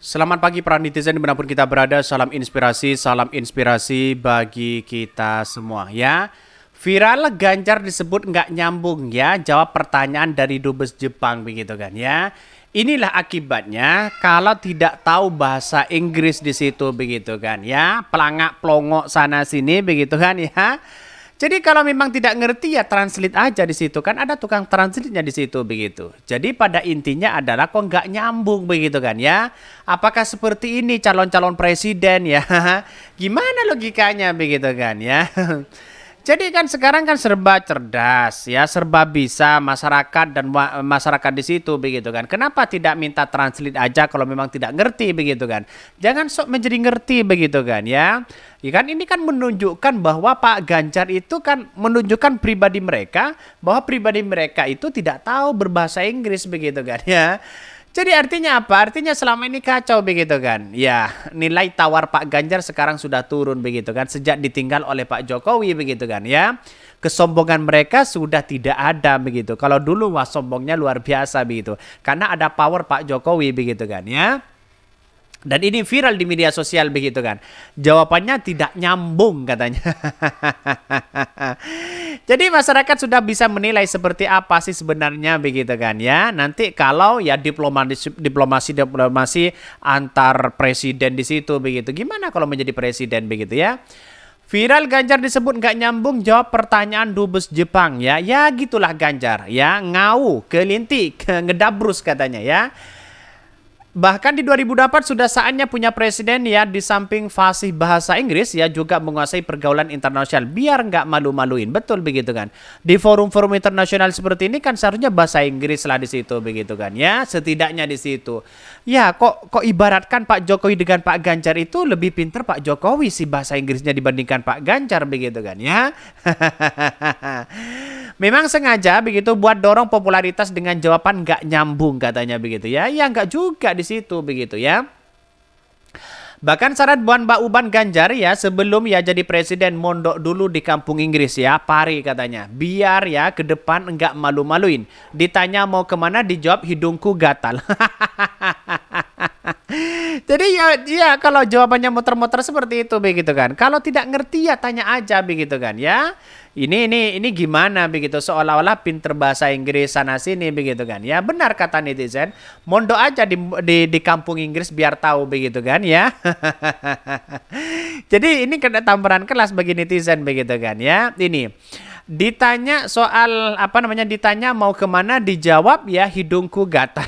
Selamat pagi para netizen dimanapun kita berada, salam inspirasi bagi kita semua ya. Viral Ganjar disebut nggak nyambung ya, jawab pertanyaan dari Dubes Jepang begitu kan ya. Inilah akibatnya kalau tidak tahu bahasa Inggris di situ begitu kan ya, pelangak pelongok sana sini begitu kan ya. Jadi kalau memang tidak ngerti ya translate aja di situ kan ada tukang translate-nya di situ begitu. Jadi pada intinya adalah kok nggak nyambung begitu kan ya. Apakah seperti ini calon-calon presiden ya? Gimana logikanya begitu kan ya? Jadi kan sekarang kan serba cerdas ya, serba bisa masyarakat dan masyarakat di situ begitu kan. Kenapa tidak minta translate aja kalau memang tidak ngerti begitu kan? Jangan sok menjadi ngerti begitu kan ya. Ya kan ini kan menunjukkan bahwa Pak Ganjar itu kan menunjukkan pribadi mereka bahwa pribadi mereka itu tidak tahu berbahasa Inggris begitu kan ya. Jadi artinya apa? Artinya selama ini kacau begitu kan. Ya, nilai tawar Pak Ganjar sekarang sudah turun begitu kan. Sejak ditinggal oleh Pak Jokowi begitu kan ya. Kesombongan mereka sudah tidak ada begitu. Kalau dulu wah sombongnya luar biasa begitu. Karena ada power Pak Jokowi begitu kan ya. Dan ini viral di media sosial begitu kan. Jawabannya tidak nyambung katanya. Jadi masyarakat sudah bisa menilai seperti apa sih sebenarnya begitu kan ya. Nanti kalau ya diplomasi antar presiden di situ begitu. Gimana kalau menjadi presiden begitu ya? Viral Ganjar disebut nggak nyambung jawab pertanyaan Dubes Jepang ya. Ya gitulah Ganjar ya, ngau, kelintik, ngedabrus katanya ya. Bahkan di 2004 sudah saatnya punya presiden ya di samping fasih bahasa Inggris ya juga menguasai pergaulan internasional biar nggak malu-maluin. Betul begitu kan. Di forum-forum internasional seperti ini kan seharusnya bahasa Inggris lah di situ begitu kan ya. Setidaknya di situ. Ya kok ibaratkan Pak Jokowi dengan Pak Ganjar itu lebih pinter Pak Jokowi sih bahasa Inggrisnya dibandingkan Pak Ganjar begitu kan ya. Memang sengaja begitu buat dorong popularitas dengan jawaban nggak nyambung katanya begitu ya. Ya nggak juga di situ begitu ya. Bahkan syarat buat Mbak Uban Ganjar ya sebelum ya jadi presiden mondok dulu di kampung Inggris ya, Pari katanya. Biar ya ke depan nggak malu-maluin. Ditanya mau kemana dijawab hidungku gatal. Jadi ya kalau jawabannya muter-muter seperti itu begitu kan. Kalau tidak ngerti ya tanya aja begitu kan ya. Ini gimana begitu seolah-olah pinter bahasa Inggris sana sini begitu kan. Ya benar kata netizen, mondok aja di kampung Inggris biar tahu begitu kan ya. Jadi ini kena tamparan kelas bagi netizen begitu kan ya. Ini ditanya soal apa namanya ditanya mau kemana dijawab ya hidungku gatal.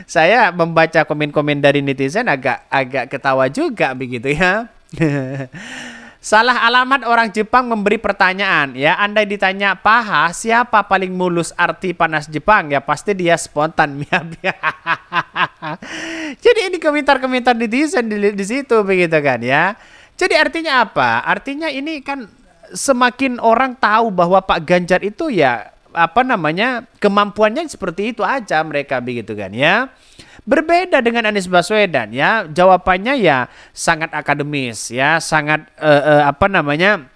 Saya membaca komen-komen dari netizen agak ketawa juga begitu ya. Salah alamat orang Jepang memberi pertanyaan ya. Andai ditanya paha siapa paling mulus arti panas Jepang ya pasti dia spontan. Jadi ini komentar-komentar netizen di situ begitu kan ya. Jadi artinya apa? Artinya ini kan semakin orang tahu bahwa Pak Ganjar itu ya apa namanya kemampuannya seperti itu aja mereka begitu kan ya. Berbeda dengan Anies Baswedan ya, jawabannya ya sangat akademis ya, sangat apa namanya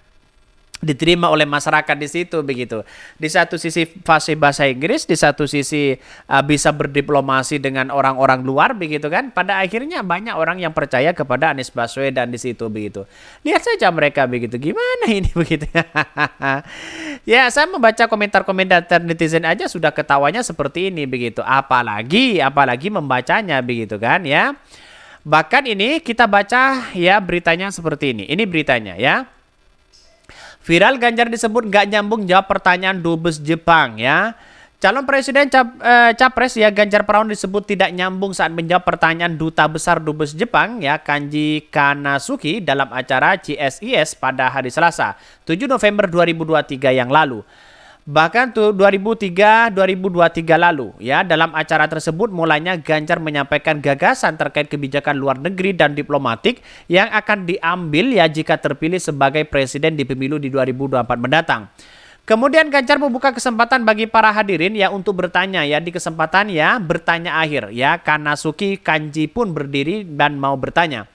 diterima oleh masyarakat di situ begitu. Di satu sisi fasih bahasa Inggris, di satu sisi bisa berdiplomasi dengan orang-orang luar begitu kan. Pada akhirnya banyak orang yang percaya kepada Anies Baswedan di situ begitu. Lihat saja mereka begitu. Gimana ini begitu. Ya, saya membaca komentar-komentar netizen aja sudah ketawanya seperti ini begitu. Apalagi membacanya begitu kan ya. Bahkan ini kita baca ya beritanya seperti ini. Ini beritanya ya. Viral Ganjar disebut nggak nyambung jawab pertanyaan Dubes Jepang ya. Calon presiden capres ya Ganjar Pranowo disebut tidak nyambung saat menjawab pertanyaan Duta Besar Dubes Jepang ya Kanji Kanasuki dalam acara CSIS pada hari Selasa 7 November 2023 yang lalu. Bahkan 2023 lalu ya dalam acara tersebut mulanya Ganjar menyampaikan gagasan terkait kebijakan luar negeri dan diplomatik yang akan diambil ya jika terpilih sebagai presiden di pemilu di 2024 mendatang. Kemudian Ganjar membuka kesempatan bagi para hadirin ya untuk bertanya ya di kesempatan ya bertanya akhir ya Kanasuki Kanji pun berdiri dan mau bertanya.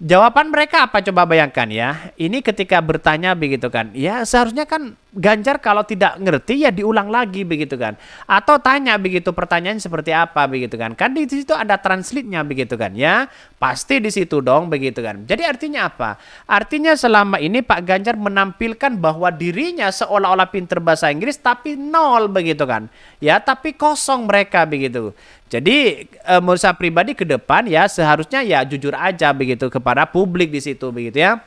Jawaban mereka apa coba bayangkan ya. Ini ketika bertanya begitu kan. Ya seharusnya kan Ganjar kalau tidak ngerti ya diulang lagi begitu kan. Atau tanya begitu pertanyaan seperti apa begitu kan. Kan di situ ada translate-nya begitu kan ya. Pasti di situ dong begitu kan. Jadi artinya apa? Artinya selama ini Pak Ganjar menampilkan bahwa dirinya seolah-olah pinter bahasa Inggris tapi nol begitu kan. Ya, tapi kosong mereka begitu. Jadi menurut saya pribadi ke depan ya seharusnya ya jujur aja begitu kepada publik di situ begitu ya.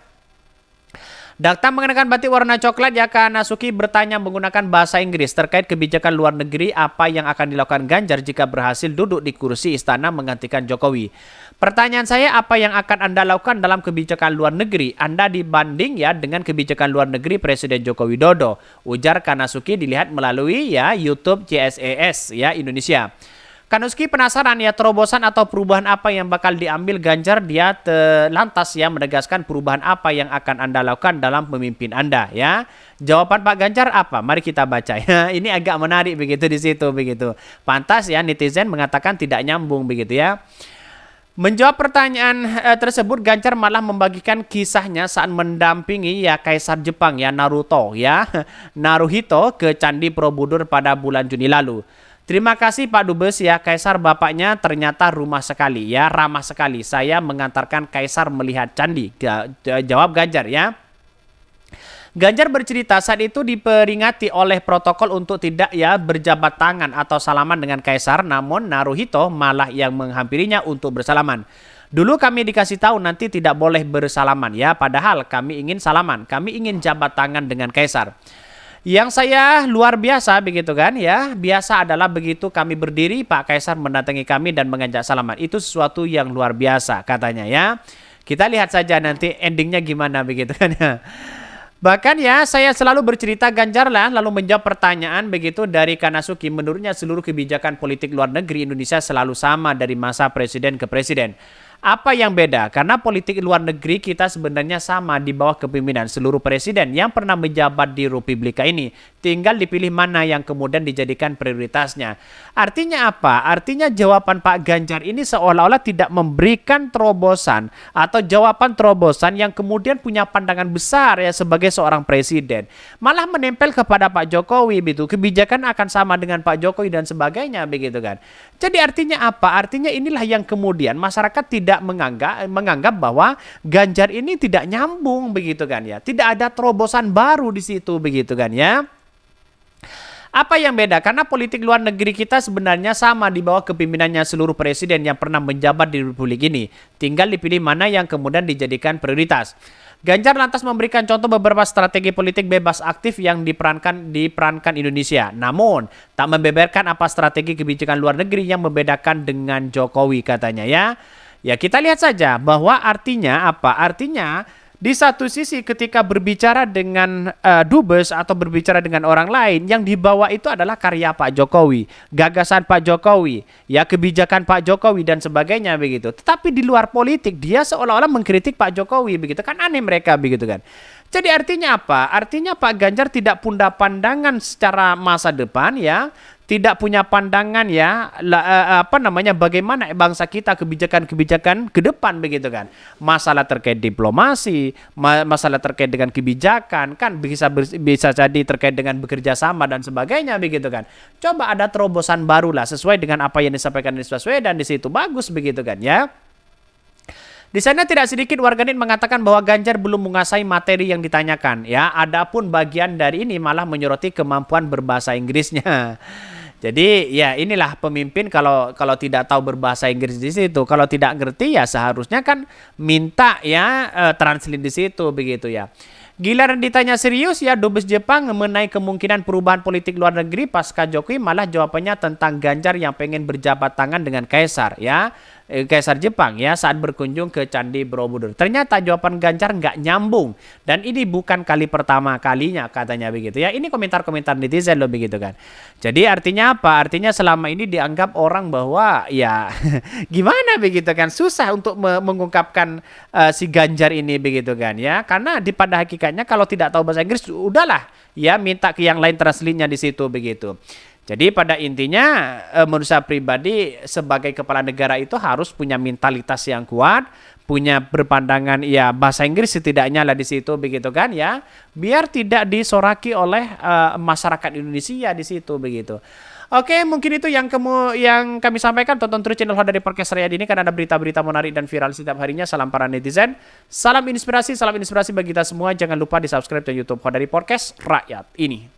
Dakta mengenakan batik warna coklat, Yaka Nasuki bertanya menggunakan bahasa Inggris terkait kebijakan luar negeri apa yang akan dilakukan Ganjar jika berhasil duduk di kursi istana menggantikan Jokowi. Pertanyaan saya, apa yang akan Anda lakukan dalam kebijakan luar negeri? Anda dibanding ya dengan kebijakan luar negeri Presiden Joko Widodo. Ujar Kanasuki dilihat melalui ya YouTube CSES ya Indonesia. Kanuski penasaran ya terobosan atau perubahan apa yang bakal diambil Ganjar. Dia lantas ya menegaskan perubahan apa yang akan Anda lakukan dalam pemimpin Anda ya. Jawaban Pak Ganjar apa? Mari kita baca ya. Ini agak menarik begitu di situ begitu. Pantas ya netizen mengatakan tidak nyambung begitu ya. Menjawab pertanyaan tersebut, Ganjar malah membagikan kisahnya saat mendampingi ya Kaisar Jepang ya Naruto ya Naruhito ke Candi Borobudur pada bulan Juni lalu. Terima kasih Pak Dubes ya, Kaisar bapaknya ternyata ramah sekali. Saya mengantarkan Kaisar melihat candi. Jawab Ganjar ya. Ganjar bercerita saat itu diperingati oleh protokol untuk tidak ya berjabat tangan atau salaman dengan Kaisar, namun Naruhito malah yang menghampirinya untuk bersalaman. Dulu kami dikasih tahu nanti tidak boleh bersalaman ya, padahal kami ingin salaman, kami ingin jabat tangan dengan Kaisar. Yang saya luar biasa begitu kan ya. Biasa adalah begitu kami berdiri Pak Kaisar mendatangi kami dan mengajak salaman. Itu sesuatu yang luar biasa katanya ya. Kita lihat saja nanti endingnya gimana begitu kan ya. Bahkan ya saya selalu bercerita Ganjar lah lalu menjawab pertanyaan begitu dari Kanasuki. Menurutnya seluruh kebijakan politik luar negeri Indonesia selalu sama dari masa presiden ke presiden. Apa yang beda? Karena politik luar negeri kita sebenarnya sama di bawah kepemimpinan seluruh presiden yang pernah menjabat di Republika ini. Tinggal dipilih mana yang kemudian dijadikan prioritasnya. Artinya apa? Artinya jawaban Pak Ganjar ini seolah-olah tidak memberikan terobosan atau jawaban terobosan yang kemudian punya pandangan besar ya sebagai seorang presiden. Malah menempel kepada Pak Jokowi begitu. Kebijakan akan sama dengan Pak Jokowi dan sebagainya begitu kan. Jadi artinya apa? Artinya inilah yang kemudian masyarakat tidak menganggap bahwa Ganjar ini tidak nyambung begitu kan ya. Tidak ada terobosan baru di situ begitu kan ya. Apa yang beda? Karena politik luar negeri kita sebenarnya sama di bawah kepemimpinannya seluruh presiden yang pernah menjabat di Republik ini. Tinggal dipilih mana yang kemudian dijadikan prioritas. Ganjar lantas memberikan contoh beberapa strategi politik bebas aktif yang diperankan Indonesia. Namun, tak membeberkan apa strategi kebijakan luar negeri yang membedakan dengan Jokowi katanya ya. Ya kita lihat saja bahwa artinya apa? Artinya di satu sisi ketika berbicara dengan Dubes atau berbicara dengan orang lain, yang dibawa itu adalah karya Pak Jokowi, gagasan Pak Jokowi, ya kebijakan Pak Jokowi dan sebagainya begitu. Tetapi di luar politik dia seolah-olah mengkritik Pak Jokowi begitu kan, aneh mereka begitu kan. Jadi artinya apa? Artinya Pak Ganjar tidak punya pandangan secara masa depan ya. Tidak punya pandangan ya bagaimana bangsa kita kebijakan-kebijakan ke depan begitu kan. Masalah terkait diplomasi, masalah terkait dengan kebijakan kan bisa jadi terkait dengan bekerja sama dan sebagainya begitu kan. Coba ada terobosan baru lah sesuai dengan apa yang disampaikan Anies Baswedan di situ, bagus begitu kan ya. Di sana tidak sedikit warganet mengatakan bahwa Ganjar belum menguasai materi yang ditanyakan ya. Adapun bagian dari ini malah menyoroti kemampuan berbahasa Inggrisnya. Jadi ya inilah pemimpin kalau tidak tahu berbahasa Inggris di situ, kalau tidak ngerti ya seharusnya kan minta ya translate di situ begitu ya. Giliran ditanya serius ya Dubes Jepang mengenai kemungkinan perubahan politik luar negeri pasca Jokowi, malah jawabannya tentang Ganjar yang pengen berjabat tangan dengan Kaisar ya. Kaisar Jepang ya saat berkunjung ke Candi Borobudur. Ternyata jawaban Ganjar nggak nyambung dan ini bukan kali pertama kalinya katanya begitu ya. Ini komentar-komentar netizen loh begitu kan. Jadi artinya apa? Artinya selama ini dianggap orang bahwa ya gimana begitu kan, susah untuk mengungkapkan si Ganjar ini begitu kan ya. Karena pada hakikatnya kalau tidak tahu bahasa Inggris udahlah ya minta ke yang lain translate-nya di situ begitu. Jadi pada intinya menurut saya pribadi sebagai kepala negara itu harus punya mentalitas yang kuat, punya berpandangan ya bahasa Inggris setidaknya lah di situ begitu kan ya, biar tidak disoraki oleh masyarakat Indonesia di situ begitu. Oke, mungkin itu yang kami sampaikan. Tonton terus channel Hodari Podcast Riyadi ini karena ada berita-berita menarik dan viral setiap harinya. Salam para netizen, salam inspirasi bagi kita semua. Jangan lupa di subscribe ke YouTube Hodari Podcast Rakyat ini.